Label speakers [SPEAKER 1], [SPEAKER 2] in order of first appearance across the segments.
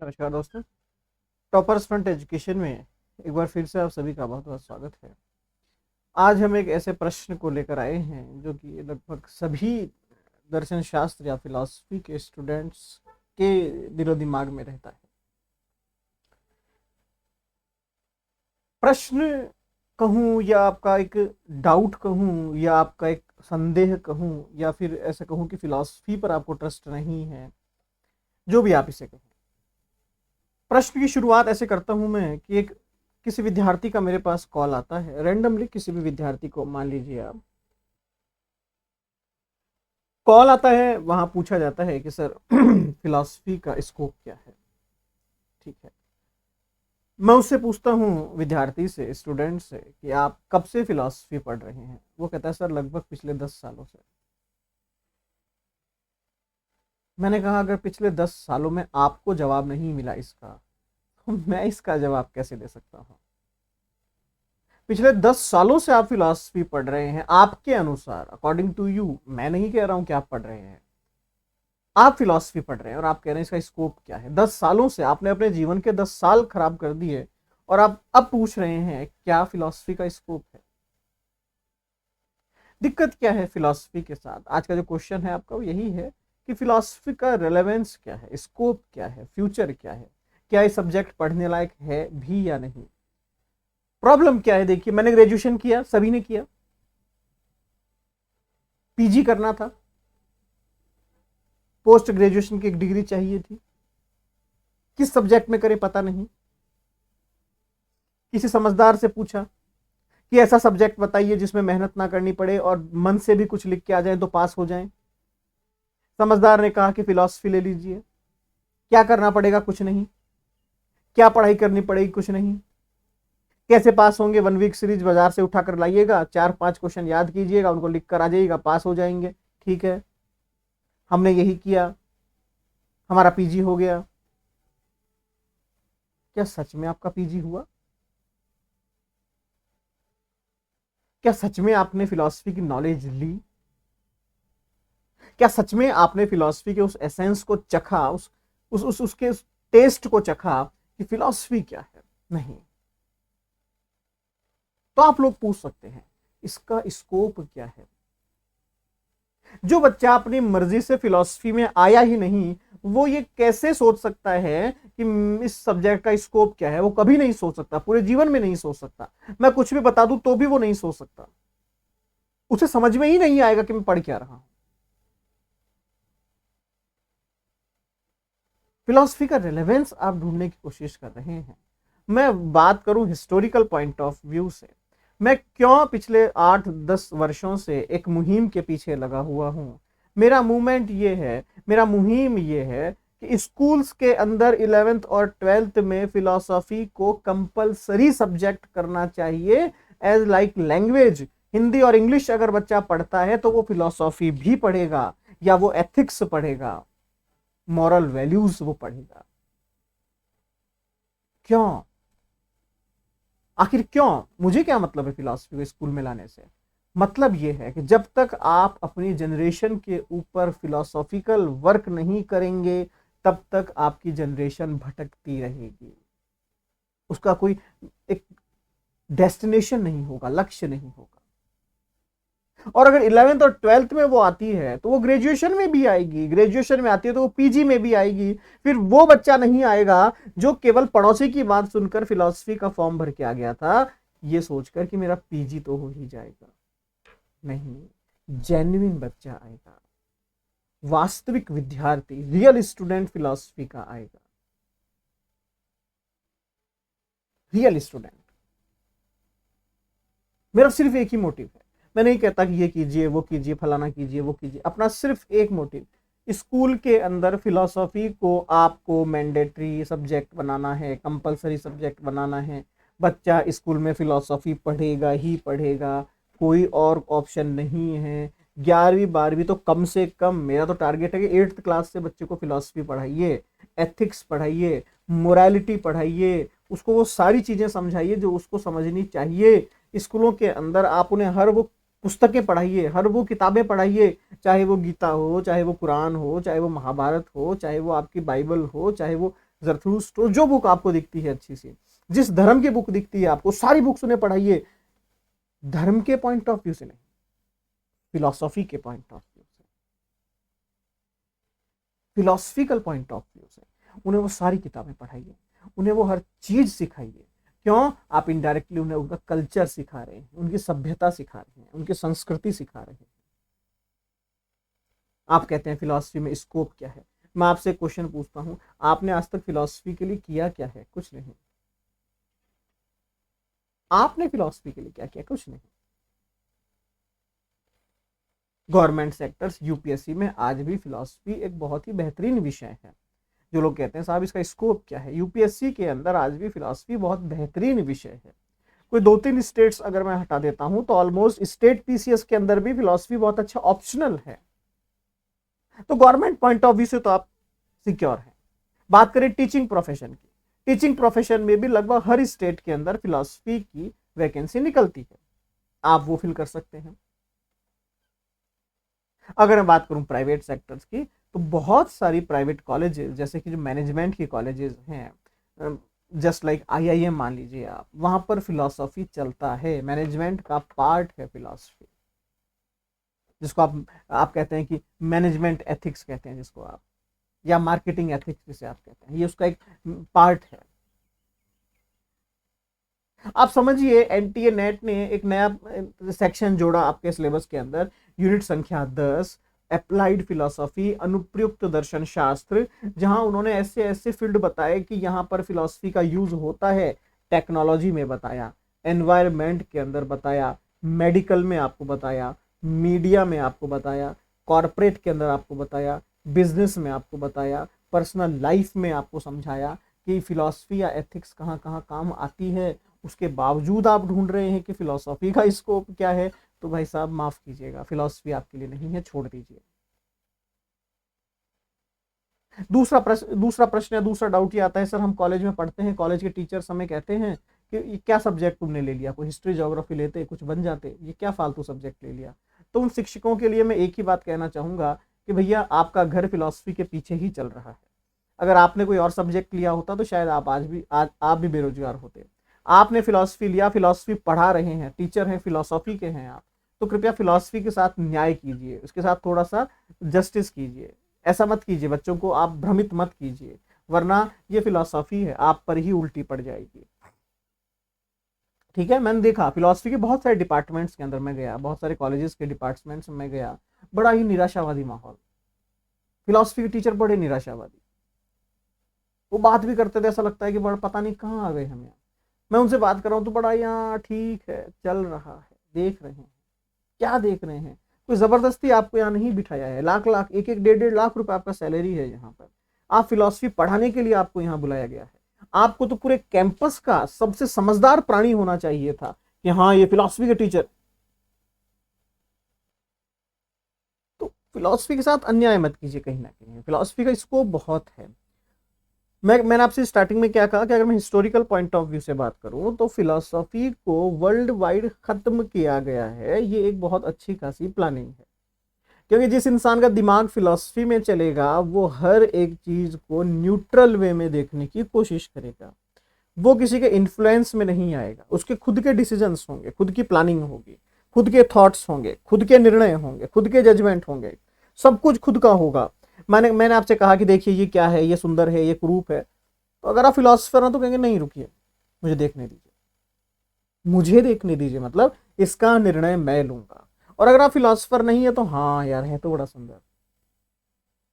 [SPEAKER 1] नमस्कार दोस्तों। Toppers front education में एक बार फिर से आप सभी का बहुत बहुत स्वागत है। आज हम एक ऐसे प्रश्न को लेकर आए हैं जो कि लगभग सभी दर्शन शास्त्र या फिलॉसफी के स्टूडेंट्स के दिलो दिमाग में रहता है। प्रश्न कहूँ या आपका एक डाउट कहूँ या आपका एक संदेह कहूँ या फिर ऐसा कहूँ कि फिलॉसफी पर आपको ट्रस्ट नहीं है, जो भी आप इसे कहें। प्रश्न की शुरुआत ऐसे करता हूं मैं कि एक किसी विद्यार्थी का मेरे पास कॉल आता है, रैंडमली किसी भी विद्यार्थी को, मान लीजिए आप, कॉल आता है, वहां पूछा जाता है कि सर फिलॉसफी का स्कोप क्या है। ठीक है, मैं उससे पूछता हूँ, विद्यार्थी से, स्टूडेंट से, कि आप कब से फिलॉसफी पढ़ रहे हैं। वो कहता है सर लगभग पिछले 10 सालों से। मैंने कहा अगर पिछले 10 सालों में आपको जवाब नहीं मिला इसका, तो मैं इसका जवाब कैसे दे सकता हूँ। पिछले 10 सालों से आप फिलॉसफी पढ़ रहे हैं, आपके अनुसार, अकॉर्डिंग टू यू। मैं नहीं कह रहा हूं कि आप पढ़ रहे हैं, आप फिलॉसफी पढ़ रहे हैं और आप कह रहे हैं इसका स्कोप क्या है। 10 सालों से आपने अपने जीवन के 10 साल खराब कर दिए और आप अब पूछ रहे हैं क्या फिलॉसफी का स्कोप है। दिक्कत क्या है फिलॉसफी के साथ? आज का जो क्वेश्चन है आपका वो यही है कि फिलॉसफी का रेलेवेंस क्या है, स्कोप क्या है, फ्यूचर क्या है, क्या ये सब्जेक्ट पढ़ने लायक है भी या नहीं। प्रॉब्लम क्या है? देखिए, मैंने ग्रेजुएशन किया, सभी ने किया, पीजी करना था, पोस्ट ग्रेजुएशन की एक डिग्री चाहिए थी, किस सब्जेक्ट में करें पता नहीं। किसी समझदार से पूछा कि ऐसा सब्जेक्ट बताइए जिसमें मेहनत ना करनी पड़े और मन से भी कुछ लिख के आ जाए तो पास हो जाए। समझदार ने कहा कि फिलॉसफी ले लीजिए। क्या करना पड़ेगा? कुछ नहीं। क्या पढ़ाई करनी पड़ेगी? कुछ नहीं। कैसे पास होंगे? 1 वीक सीरीज बाजार से उठा कर लाइएगा, 4-5 क्वेश्चन याद कीजिएगा, उनको लिख कर आ जाइएगा, पास हो जाएंगे। ठीक है, हमने यही किया, हमारा पीजी हो गया। क्या सच में आपका पीजी हुआ? क्या सच में आपने फिलॉसफी की नॉलेज ली? क्या सच में आपने फिलॉसफी के उस एसेंस को चखा, उसके उस टेस्ट को चखा कि फिलॉसफी क्या है? नहीं। तो आप लोग पूछ सकते हैं इसका स्कोप क्या है। जो बच्चा अपनी मर्जी से फिलॉसफी में आया ही नहीं, वो ये कैसे सोच सकता है कि इस सब्जेक्ट का स्कोप क्या है? वो कभी नहीं सोच सकता, पूरे जीवन में नहीं सोच सकता। मैं कुछ भी बता दूं तो भी वो नहीं सोच सकता, उसे समझ में ही नहीं आएगा कि मैं पढ़ क्या रहा हूं। फिलॉसफी का रिलेवेंस आप ढूंढने की कोशिश कर रहे हैं। मैं बात करूं हिस्टोरिकल पॉइंट ऑफ व्यू से, मैं क्यों पिछले 8-10 वर्षों से एक मुहिम के पीछे लगा हुआ हूं। मेरा मूवमेंट ये है, मेरा मुहिम ये है कि स्कूल्स के अंदर 11th और 12th में फिलॉसफी को कंपलसरी सब्जेक्ट करना चाहिए, एज लाइक लैंग्वेज। हिंदी और इंग्लिश अगर बच्चा पढ़ता है तो वो फिलॉसफी भी पढ़ेगा, या वो एथिक्स पढ़ेगा, मॉरल वैल्यूज वो पढ़ेगा। क्यों? आखिर क्यों? मुझे क्या मतलब है फिलॉसफी को स्कूल में लाने से? मतलब यह है कि जब तक आप अपनी जनरेशन के ऊपर फिलोसॉफिकल वर्क नहीं करेंगे, तब तक आपकी जनरेशन भटकती रहेगी। उसका कोई एक डेस्टिनेशन नहीं होगा, लक्ष्य नहीं होगा। और अगर 11th और 12th में वो आती है तो वो ग्रेजुएशन में भी आएगी, ग्रेजुएशन में आती है तो वो पीजी में भी आएगी। फिर वो बच्चा नहीं आएगा जो केवल पड़ोसी की बात सुनकर फिलॉसफी का फॉर्म भर के आ गया था, ये सोचकर कि मेरा पीजी तो हो ही जाएगा। नहीं, जेन्युइन बच्चा आएगा, वास्तविक विद्यार्थी, रियल स्टूडेंट फिलॉसफी का आएगा, रियल स्टूडेंट। मेरा सिर्फ एक ही मोटिव है, मैं नहीं कहता कि ये कीजिए, वो कीजिए, फलाना कीजिए, वो कीजिए। अपना सिर्फ एक मोटिव, स्कूल के अंदर फिलॉसफी को आपको मैंडेटरी सब्जेक्ट बनाना है, कंपलसरी सब्जेक्ट बनाना है। बच्चा स्कूल में फिलॉसफी पढ़ेगा ही पढ़ेगा, कोई और ऑप्शन नहीं है। 11वीं 12वीं तो कम से कम, मेरा तो टारगेट है कि 8th क्लास से बच्चे को फिलॉसफी पढ़ाइए, एथिक्स पढ़ाइए, मोरालिटी पढ़ाइए, उसको वो सारी चीज़ें समझाइए जो उसको समझनी चाहिए। स्कूलों के अंदर आप उन्हें हर वो पुस्तकें पढ़ाइए, हर वो किताबें पढ़ाइए, चाहे वो गीता हो, चाहे वो कुरान हो, चाहे वो महाभारत हो, चाहे वो आपकी बाइबल हो, चाहे वो जरथुस्ट्रो, जो बुक आपको दिखती है अच्छी सी, जिस धर्म की बुक दिखती है आपको, सारी बुक्स उन्हें पढ़ाइए, धर्म के पॉइंट ऑफ व्यू से नहीं, फिलॉसफी के पॉइंट ऑफ व्यू से, फिलॉसफिकल पॉइंट ऑफ व्यू से उन्हें वो सारी किताबें पढ़ाइए, उन्हें वो हर चीज सिखाइए। क्यों? आप इनडायरेक्टली उन्हें उनका कल्चर सिखा रहे हैं, उनकी सभ्यता सिखा रहे हैं, उनकी संस्कृति सिखा रहे हैं। आप कहते हैं फिलॉसफी में स्कोप क्या है? मैं आपसे क्वेश्चन पूछता हूं, आपने आज तक फिलॉसफी के लिए किया क्या है? कुछ नहीं। आपने फिलॉसफी के लिए क्या किया? कुछ नहीं। गवर्नमेंट सेक्टर्स यूपीएससी में आज भी फिलॉसफी एक बहुत ही बेहतरीन विषय है। जो लोग कहते हैं साहब इसका स्कोप क्या है, यूपीएससी के अंदर आज भी फिलॉसफी बहुत बेहतरीन विषय है। कोई 2-3 स्टेट्स अगर मैं हटा देता हूं तो ऑलमोस्ट स्टेट पीसीएस के अंदर भी फिलॉसफी बहुत अच्छा ऑप्शनल है। तो गवर्नमेंट पॉइंट ऑफ व्यू से तो आप सिक्योर हैं। बात करें टीचिंग प्रोफेशन की, टीचिंग प्रोफेशन में भी लगभग हर स्टेट के अंदर फिलॉसफी की वैकेंसी निकलती है, आप वो फिल कर सकते हैं। अगर मैं बात करूं प्राइवेट सेक्टर्स की, तो बहुत सारी प्राइवेट कॉलेजेस, जैसे कि जो मैनेजमेंट की कॉलेजेस हैं, जस्ट लाइक आईआईएम मान लीजिए आप, वहां पर फिलॉसफी चलता है, मैनेजमेंट का पार्ट है फिलॉसफी, जिसको आप कहते हैं कि मैनेजमेंट एथिक्स कहते हैं जिसको आप, या मार्केटिंग एथिक्स जिसे आप कहते हैं, ये उसका एक पार्ट है। आप समझिए एनटीए नेट ने एक नया सेक्शन जोड़ा आपके सिलेबस के अंदर, यूनिट संख्या 10, अप्लाइड फिलॉसफी, अनुप्रयुक्त दर्शन शास्त्र, जहां उन्होंने ऐसे ऐसे फील्ड बताए कि यहां पर फिलॉसफी का यूज होता है। टेक्नोलॉजी में बताया, एनवायरमेंट के अंदर बताया, मेडिकल में आपको बताया, मीडिया में आपको बताया, कॉरपोरेट के अंदर आपको बताया, बिजनेस में आपको बताया, पर्सनल लाइफ में आपको समझाया कि फिलॉसफी या एथिक्स कहाँ कहाँ काम आती है। उसके बावजूद आप ढूंढ रहे हैं कि फिलॉसफी का स्कोप क्या है, तो भाई साहब माफ कीजिएगा, फिलॉसफी आपके लिए नहीं है, छोड़ दीजिए। दूसरा प्रश्न या दूसरा डाउट ये आता है, सर हम कॉलेज में पढ़ते हैं, कॉलेज के टीचर्स हमें कहते हैं कि ये क्या सब्जेक्ट तुमने ले लिया, कोई हिस्ट्री ज्योग्राफी लेते कुछ बन जाते, ये क्या फालतू सब्जेक्ट ले लिया। तो उन शिक्षकों के लिए मैं एक ही बात कहना चाहूंगा कि भैया आपका घर फिलॉसफी के पीछे ही चल रहा है। अगर आपने कोई और सब्जेक्ट लिया होता तो शायद आप भी बेरोजगार होते। आपने फिलॉसफी लिया, फिलॉसफी पढ़ा रहे हैं, टीचर हैं, फिलॉसफी के हैं आप, तो कृपया फिलॉसफी के साथ न्याय कीजिए, उसके साथ थोड़ा सा जस्टिस कीजिए। ऐसा मत कीजिए, बच्चों को आप भ्रमित मत कीजिए, वरना ये फिलॉसफी है आप पर ही उल्टी पड़ जाएगी। ठीक है, मैंने देखा फिलॉसफी के बहुत सारे डिपार्टमेंट्स के अंदर मैं गया, बहुत सारे कॉलेजेस के डिपार्टमेंट्स में गया, बड़ा ही निराशावादी माहौल, फिलॉसफी के टीचर बड़े निराशावादी, वो बात भी करते थे ऐसा लगता है कि बड़ा पता नहीं कहाँ आ गए हम यहाँ। मैं उनसे बात कर रहा हूँ तो बड़ा यहाँ ठीक है, चल रहा है, देख रहे हैं। क्या देख रहे हैं? कोई जबरदस्ती आपको यहाँ नहीं बिठाया है, लाख लाख, 1-1 डेढ़-डेढ़ लाख रुपए आपका सैलरी है यहाँ पर, आप फिलॉसफी पढ़ाने के लिए आपको यहाँ बुलाया गया है। आपको तो पूरे कैंपस का सबसे समझदार प्राणी होना चाहिए था कि हाँ ये फिलॉसफी के टीचर। तो फिलॉसफी के साथ अन्याय मत कीजिए, कहीं ना कहीं फिलॉसफी का स्कोप बहुत है। मैंने आपसे स्टार्टिंग में क्या कहा कि अगर मैं हिस्टोरिकल पॉइंट ऑफ व्यू से बात करूं तो फिलॉसफी को वर्ल्ड वाइड खत्म किया गया है, ये एक बहुत अच्छी खासी प्लानिंग है। क्योंकि जिस इंसान का दिमाग फिलॉसफी में चलेगा वो हर एक चीज को न्यूट्रल वे में देखने की कोशिश करेगा, वो किसी के इन्फ्लुएंस में नहीं आएगा, उसके खुद के डिसीजंस होंगे, खुद की प्लानिंग होगी, खुद के थॉट्स होंगे, खुद के निर्णय होंगे, खुद के जजमेंट होंगे, सब कुछ खुद का होगा। मैंने आपसे कहा कि देखिए ये क्या है, ये सुंदर है, ये कुरूप है, तो अगर आप फिलोसफर हैं तो कहेंगे नहीं रुकिए, मुझे देखने दीजिए, मुझे देखने दीजिए, मतलब इसका निर्णय मैं लूंगा। और अगर आप फिलोसफर नहीं है तो हाँ यार है तो बड़ा सुंदर।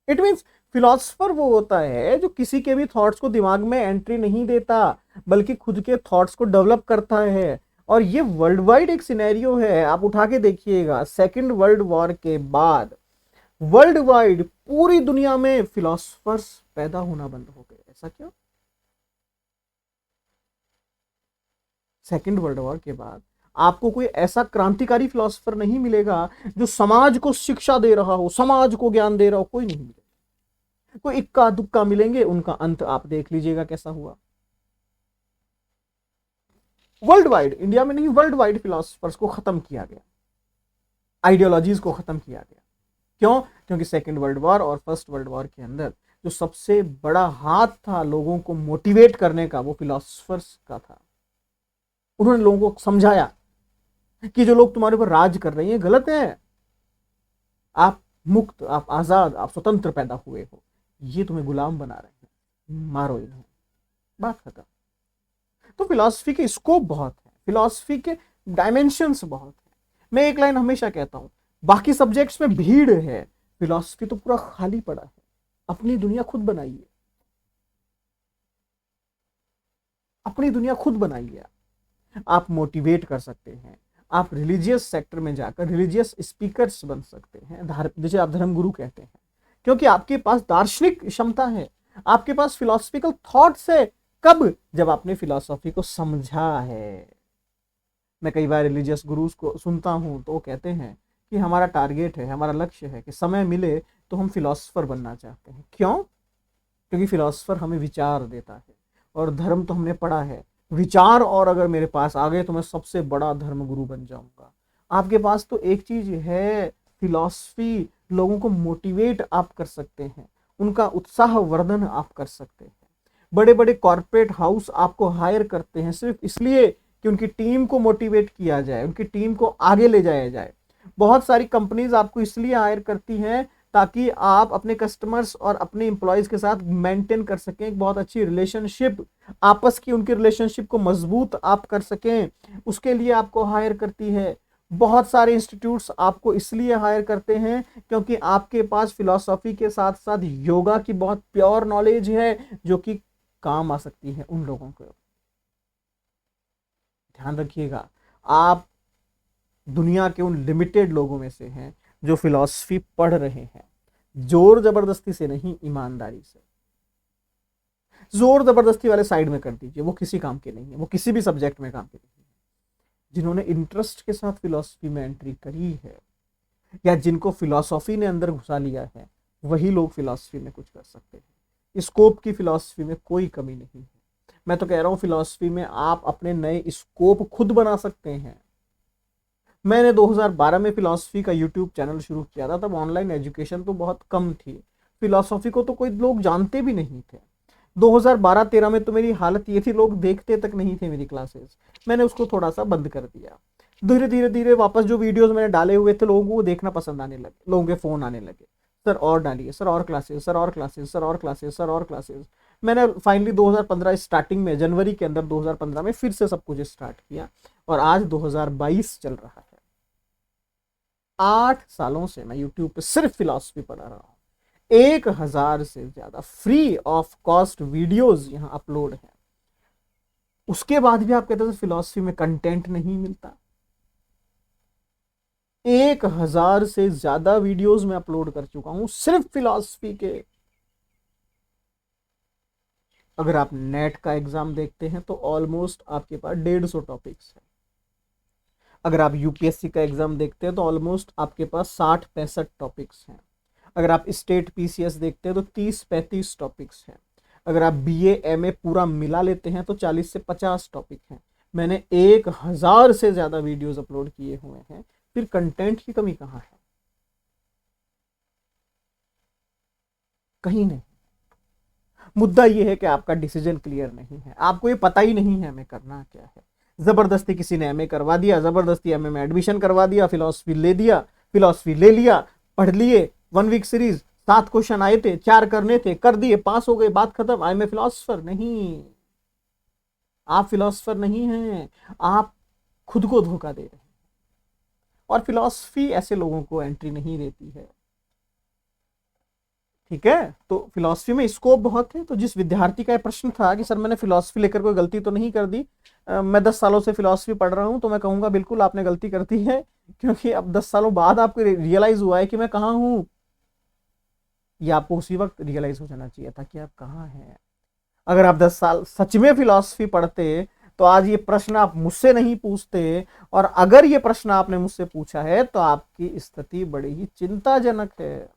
[SPEAKER 1] इट मीन्स फिलोसफर वो होता है जो किसी के भी थॉट्स को दिमाग में एंट्री नहीं देता, बल्कि खुद के थॉट्स को डेवलप करता है। और ये वर्ल्ड वाइड एक सिनेरियो है, आप उठा के देखिएगा, सेकेंड वर्ल्ड वॉर के बाद वर्ल्ड वाइड पूरी दुनिया में फिलोसफर्स पैदा होना बंद हो गए। ऐसा क्यों? सेकेंड वर्ल्ड वॉर के बाद आपको कोई ऐसा क्रांतिकारी फिलोसफर नहीं मिलेगा जो समाज को शिक्षा दे रहा हो, समाज को ज्ञान दे रहा हो, कोई नहीं मिलेगा। कोई इक्का दुक्का मिलेंगे, उनका अंत आप देख लीजिएगा कैसा हुआ। वर्ल्ड वाइड, इंडिया में नहीं, वर्ल्ड वाइड फिलोसफर्स को खत्म किया गया, आइडियोलॉजीज को खत्म किया गया। क्यों? क्योंकि सेकेंड वर्ल्ड वॉर और फर्स्ट वर्ल्ड वॉर के अंदर जो सबसे बड़ा हाथ था लोगों को मोटिवेट करने का, वो फिलोसफर्स का था। उन्होंने लोगों को समझाया कि जो लोग तुम्हारे ऊपर राज कर रहे हैं गलत है, आप मुक्त, आप आजाद, आप स्वतंत्र पैदा हुए हो, ये तुम्हें गुलाम बना रहे हैं, मारो इन्हें, बात खत्म। तो फिलॉसफी के स्कोप बहुत है, फिलॉसफी के डायमेंशंस बहुत है। मैं एक लाइन हमेशा कहता हूं, बाकी सब्जेक्ट्स में भीड़ है, फिलॉसफी तो पूरा खाली पड़ा है। अपनी दुनिया खुद बनाइए, अपनी दुनिया खुद बनाइए। आप मोटिवेट कर सकते हैं, आप रिलीजियस सेक्टर में जाकर रिलीजियस स्पीकर्स बन सकते हैं, जिसे आप धर्मगुरु कहते हैं, क्योंकि आपके पास दार्शनिक क्षमता है, आपके पास फिलोसफिकल थॉट्स है। कब? जब आपने फिलॉसफी को समझा है। मैं कई बार रिलीजियस गुरुज को सुनता हूं तो वो कहते हैं कि हमारा टारगेट है, हमारा लक्ष्य है कि समय मिले तो हम फिलोसफर बनना चाहते हैं। क्यों? क्योंकि फिलोसफर हमें विचार देता है, और धर्म तो हमने पढ़ा है, विचार और अगर मेरे पास आ गए तो मैं सबसे बड़ा धर्म गुरु बन जाऊंगा। आपके पास तो एक चीज है, फिलॉसफी, लोगों को मोटिवेट आप कर सकते हैं, उनका उत्साह वर्धन आप कर सकते हैं। बड़े बड़े कॉर्पोरेट हाउस आपको हायर करते हैं सिर्फ इसलिए कि उनकी टीम को मोटिवेट किया जाए, उनकी टीम को आगे ले जाया जाए। बहुत सारी कंपनीज आपको इसलिए हायर करती हैं ताकि आप अपने कस्टमर्स और अपने एम्प्लॉयज के साथ मेंटेन कर सकें एक बहुत अच्छी रिलेशनशिप, आपस की उनकी रिलेशनशिप को मजबूत आप कर सकें, उसके लिए आपको हायर करती है। बहुत सारे इंस्टीट्यूट्स आपको इसलिए हायर करते हैं क्योंकि आपके पास फिलॉसफी के साथ साथ योगा की बहुत प्योर नॉलेज है, जो कि काम आ सकती है उन लोगों को। ध्यान रखिएगा, आप दुनिया के उन लिमिटेड लोगों में से हैं जो फिलॉसफी पढ़ रहे हैं, जोर जबरदस्ती से नहीं, ईमानदारी से। जोर जबरदस्ती वाले साइड में कर दीजिए, वो किसी काम के नहीं है, वो किसी भी सब्जेक्ट में काम के नहीं है। जिन्होंने इंटरेस्ट के साथ फिलॉसफी में एंट्री करी है, या जिनको फिलॉसफी ने अंदर घुसा लिया है, वही लोग फिलॉसफी में कुछ कर सकते हैं। स्कोप की फिलॉसफी में कोई कमी नहीं है। मैं तो कह रहा हूं फिलॉसफी में आप अपने नए स्कोप खुद बना सकते हैं। मैंने 2012 में फिलॉसफी का यूट्यूब चैनल शुरू किया था, तब ऑनलाइन एजुकेशन तो बहुत कम थी, फिलॉसफी को तो कोई लोग जानते भी नहीं थे। 2012-13 में तो मेरी हालत ये थी, लोग देखते तक नहीं थे मेरी क्लासेस। मैंने उसको थोड़ा सा बंद कर दिया। धीरे धीरे धीरे वापस जो वीडियोस मैंने डाले हुए थे, लोगों को देखना पसंद आने लगे, लोगों के फोन आने लगे, सर और डालिए, सर और क्लासेस, सर और क्लासेस, सर और क्लासेस, सर और क्लासेस। मैंने फाइनली 2015 स्टार्टिंग में, जनवरी के अंदर 2015 में फिर से सब कुछ स्टार्ट किया, और आज 2022 चल रहा है। 8 सालों से मैं यूट्यूब पे सिर्फ फिलॉसफी पढ़ा रहा हूं। 1000 से ज्यादा फ्री ऑफ कॉस्ट वीडियोस यहां अपलोड है। उसके बाद भी आप कहते हैं फिलॉसफी में कंटेंट नहीं मिलता। 1000 से ज्यादा वीडियोस मैं अपलोड कर चुका हूं सिर्फ फिलॉसफी के। अगर आप नेट का एग्जाम देखते हैं तो ऑलमोस्ट आपके पास 150 टॉपिक्स है। अगर आप यूपीएससी का एग्जाम देखते हैं तो ऑलमोस्ट आपके पास 60-65 टॉपिक्स हैं। अगर आप स्टेट पीसीएस देखते हैं तो 30-35 टॉपिक्स हैं। अगर आप बीए एमए पूरा मिला लेते हैं तो 40 से 50 टॉपिक हैं। मैंने 1000 से ज्यादा वीडियोस अपलोड किए हुए हैं, फिर कंटेंट की कमी कहां है? कहीं नहीं। मुद्दा यह है कि आपका डिसीजन क्लियर नहीं है, आपको ये पता ही नहीं है हमें करना क्या है। जबरदस्ती किसी ने एमए करवा दिया, जबरदस्ती एमए में एडमिशन करवा दिया, फिलॉसफी ले दिया, फिलॉसफी ले लिया, पढ़ लिए, 1 वीक सीरीज, 7 क्वेश्चन आए थे, 4 करने थे, कर दिए, पास हो गए, बात खत्म। I am a philosopher. नहीं, आप फिलोसफर नहीं हैं, आप खुद को धोखा दे रहे हैं। और फिलॉसफी ऐसे लोगों को एंट्री नहीं देती है। ठीक है, तो फिलॉसफी में स्कोप बहुत है। तो जिस विद्यार्थी का प्रश्न था कि सर मैंने फिलॉसफी लेकर कोई गलती तो नहीं कर दी, मैं 10 सालों से फिलॉसफी पढ़ रहा हूं, तो मैं कहूंगा बिल्कुल आपने गलती कर दी है, क्योंकि अब 10 सालों बाद आपको रियलाइज हुआ है कि मैं कहाँ हूं। ये आपको उसी वक्त रियलाइज हो जाना चाहिए था कि आप कहाँ हैं। अगर आप 10 साल सच में फिलॉसफी पढ़ते तो आज ये प्रश्न आप मुझसे नहीं पूछते, और अगर ये प्रश्न आपने मुझसे पूछा है तो आपकी स्थिति बड़ी ही चिंताजनक है।